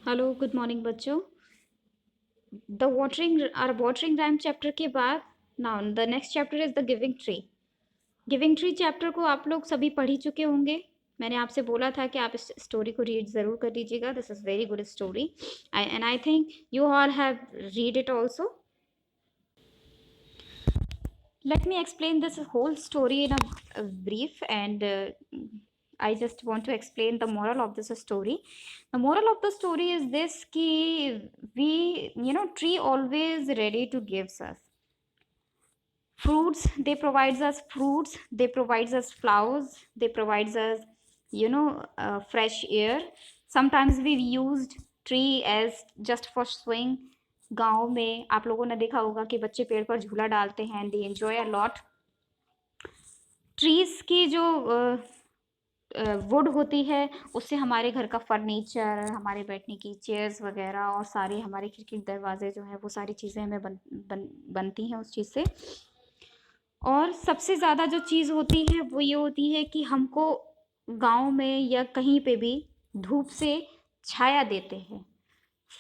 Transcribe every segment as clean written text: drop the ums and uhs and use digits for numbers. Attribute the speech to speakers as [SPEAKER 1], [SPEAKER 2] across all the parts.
[SPEAKER 1] Hello good morning बच्चों। The watering rhyme chapter के बाद now the next chapter is the giving tree. Giving tree chapter को आप लोग सभी पढ़ ही चुके होंगे। मैंने आपसे बोला था कि आप इस स्टोरी को रीड ज़रूर कर लीजिएगा। This is very good story and I think you all have read it also. Let me explain this whole story in a brief, and I just want to explain the moral of this story. The moral of the story is this: ki we, tree always ready to give us fruits. They provides us fruits, they provides us flowers, they provides us fresh air. Sometimes we used tree as just for swing. गांव में आप लोगों ने देखा होगा कि बच्चे पेड़ पर झूला डालते हैं, they enjoy a lot. Trees की जो वुड होती है उससे हमारे घर का फर्नीचर, हमारे बैठने की चेयर्स वगैरह और सारे हमारे खिड़की दरवाजे जो हैं वो सारी चीज़ें हमें बनती हैं उस चीज़ से। और सबसे ज़्यादा जो चीज़ होती है वो ये होती है कि हमको गांव में या कहीं पे भी धूप से छाया देते हैं,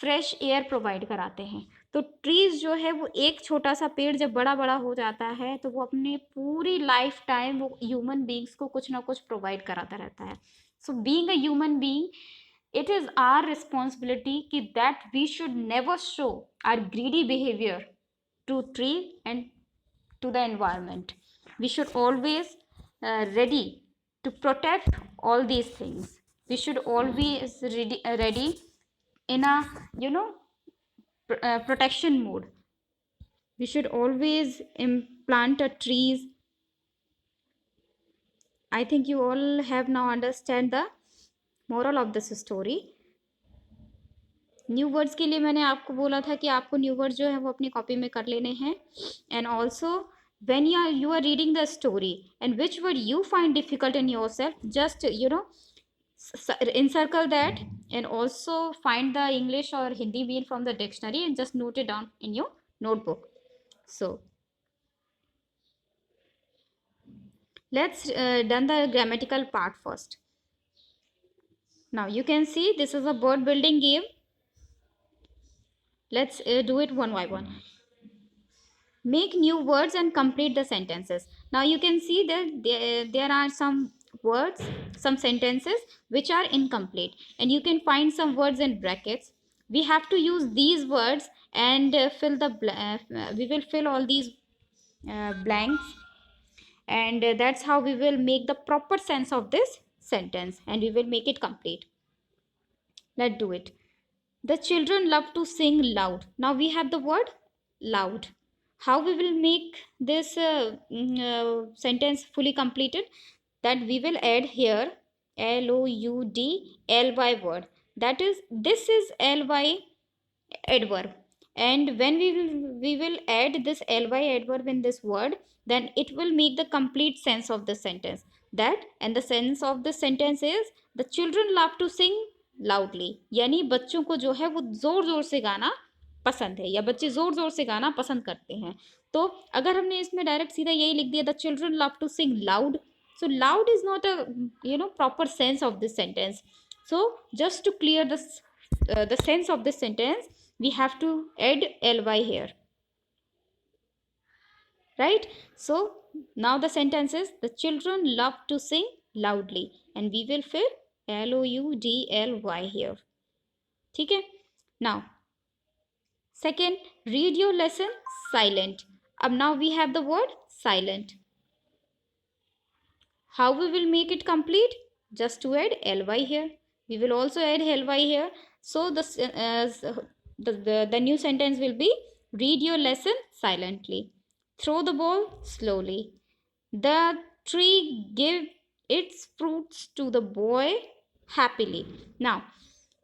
[SPEAKER 1] फ्रेश एयर प्रोवाइड कराते हैं। तो ट्रीज जो है वो एक छोटा सा पेड़ जब बड़ा बड़ा हो जाता है तो वो अपने पूरी लाइफ टाइम वो ह्यूमन बींग्स को कुछ ना कुछ प्रोवाइड कराता रहता है। So being a human being, it is our responsibility कि that we should never show our greedy behavior to tree and to the environment. We should always ready to protect all these things. We should always ready in a protection mode. We should always plant a trees. I think you all have now understand the moral of this story. New words के लिए मैंने आपको बोला था कि आपको new words जो है वो अपनी कॉपी में कर लेने हैं। And also when you are reading the story and which word you find difficult in yourself, just encircle that and also find the English or Hindi meaning from the dictionary and just note it down in your notebook. So let's done the grammatical part first. Now you can see this is a bird building game. Let's do it one by one. Make new words and complete the sentences. Now you can see that there are some words, some sentences which are incomplete, and you can find some words in brackets. We have to use these words and we will fill all these blanks, and that's how we will make the proper sense of this sentence and we will make it complete. Let's do it. The children love to sing loud. Now we have the word loud. How we will make this sentence fully completed? That we will add here loud ly word. That is, this is ly adverb, and when we will add this ly adverb in this word, then it will make the complete sense of the sentence. That, and the sense of the sentence is the children love to sing loudly, यानी बच्चों को जो है वो जोर जोर से गाना पसंद है या बच्चे जोर जोर से गाना पसंद करते हैं। तो अगर हमने इसमें डायरेक्ट सीधा यही लिख दिया the children love to sing loud, so loud is not a proper sense of this sentence. So just to clear this the sense of this sentence, we have to add ly here, right? So now the sentence is the children love to sing loudly, and we will fill loudly here. ठीक है? Now second, read your lesson silent. Now we have the word silent. How we will make it complete? Just to add ly here. We will also add ly here. So the new sentence will be read your lesson silently. Throw the ball slowly. The tree give its fruits to the boy happily. Now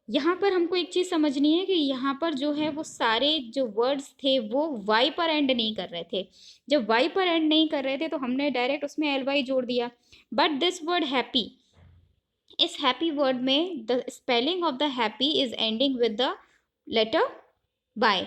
[SPEAKER 1] यहाँ पर हमको एक चीज़ समझनी है कि यहाँ पर जो है वो सारे जो वर्ड्स थे वो वाई पर एंड नहीं कर रहे थे। जब वाई पर एंड नहीं कर रहे थे तो हमने डायरेक्ट उसमें एल वाई जोड़ दिया। बट दिस वर्ड हैप्पी, इस हैप्पी वर्ड में the spelling of the happy is ending with the letter Y.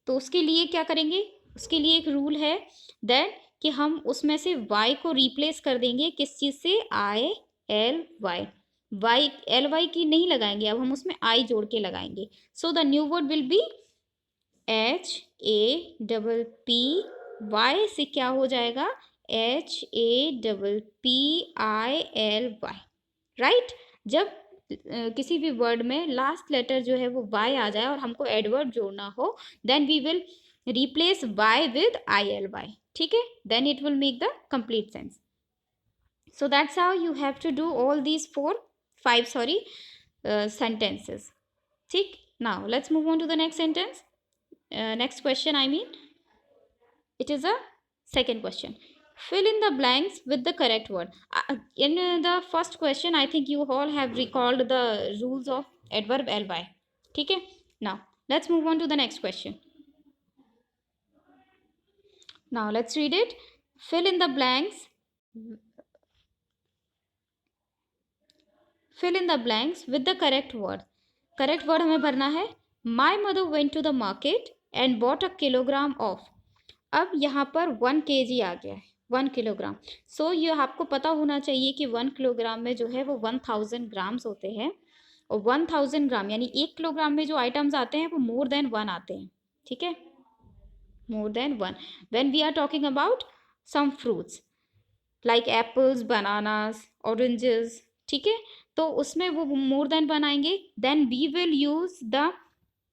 [SPEAKER 1] तो उसके लिए क्या करेंगे? उसके लिए एक रूल है दैट कि हम उसमें से वाई को रिप्लेस कर देंगे किस चीज़ से? I L Y. Y LY की नहीं लगाएंगे, अब हम उसमें I जोड़ के लगाएंगे. So the new word will be HAPPY. से क्या हो जाएगा? HAPPILY. राइट. जब किसी भी वर्ड में लास्ट लेटर जो है वो Y आ जाए और हमको एडवर्ड जोड़ना हो, then we will replace Y with ILY. ठीक है, then it will make the complete sense. So that's how you have to do all these five sentences. ठीक. Now let's move on to the next sentence. Next question, I mean, it is a second question. Fill in the blanks with the correct word. In the first question, I think you all have recalled the rules of adverb ly. ठीक है. Now let's move on to the next question. Now let's read it. Fill in the blanks. Fill in the blanks with the correct word. Correct word हमें भरना है. My mother went to the market and bought a kilogram of. अब यहाँ पर 1 kg आ गया है, 1 kilogram. सो ये आपको पता होना चाहिए कि 1 किलोग्राम में जो है वो 1000 ग्राम्स होते हैं. और 1000 ग्राम यानी 1 किलोग्राम में जो आइटम्स आते हैं वो मोर देन 1 आते हैं. ठीक है, more than 1. When we are talking about some fruits like apples, bananas, oranges. ठीक है, तो उसमें वो मोर देन 1 आएंगे. Then we will use the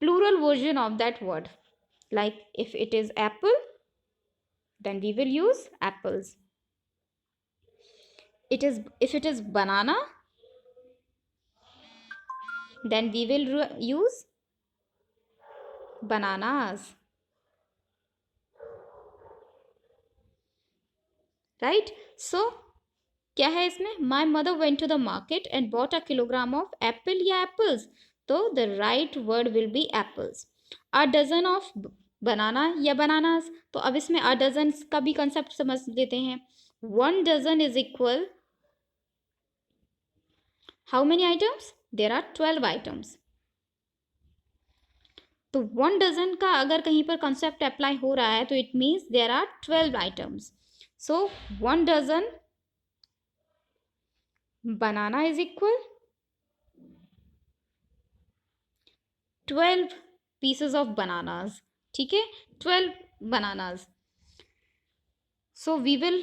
[SPEAKER 1] plural version of that word. Like if it is apple, then we will use apples. If it is banana, then we will use bananas. Right? So क्या है इसमें? My mother went to the market and bought a kilogram of apple या apples. तो the right word will be apples. A dozen of बनाना या bananas. तो अब इसमें a dozen का भी कंसेप्ट समझ लेते हैं. 1 dozen is equal how many items? There are 12 items. तो 1 dozen का अगर कहीं पर कंसेप्ट अप्लाई हो रहा है तो it means there are 12 items. So 1 dozen banana is equal 12 pieces of bananas. ठीक है, 12 bananas. So we will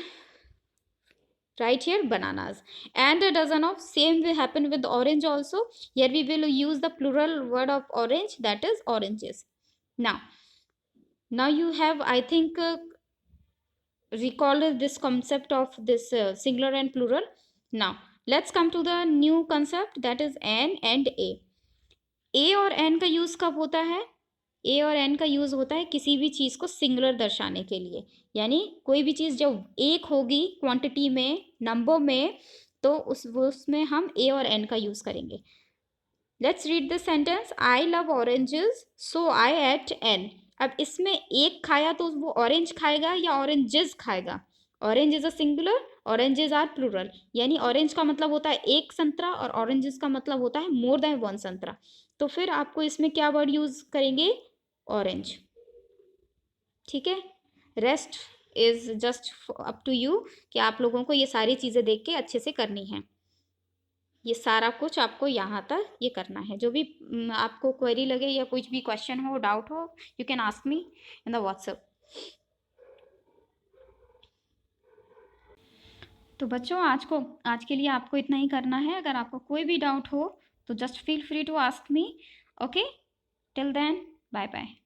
[SPEAKER 1] write here bananas. And a dozen of, same will happen with orange also. Here we will use the plural word of orange, that is oranges. Now you have, I think, recalled this concept of this singular and plural. Now let's come to the new concept, that is n and a. ए और N का use कब होता है? ए और N का use होता है किसी भी चीज़ को सिंगुलर दर्शाने के लिए. यानी कोई भी चीज़ जब एक होगी क्वांटिटी में, नंबर में, तो उसमें हम ए और एन का यूज़ करेंगे. Let's read this sentence. I love oranges so I ate an. अब इसमें एक खाया तो वो ऑरेंज खाएगा या ऑरेंजेस खाएगा? Orange is a singular, oranges are plural. यानी ऑरेंज का मतलब होता है एक संतरा और ऑरेंजेस का मतलब होता है मोर देन 1 संतरा. तो फिर आपको इसमें क्या वर्ड यूज़ करेंगे? ऑरेंज. ठीक है, rest is just up to you कि आप लोगों को ये सारी चीज़ें देख के अच्छे से करनी है. ये सारा कुछ आपको यहाँ तक ये करना है. जो भी आपको क्वेरी लगे या कुछ भी क्वेश्चन हो, डाउट हो, you can ask me in the WhatsApp. तो बच्चों आज के लिए आपको इतना ही करना है. अगर आपको कोई भी डाउट हो तो just feel free to ask me. Okay, till then, bye bye.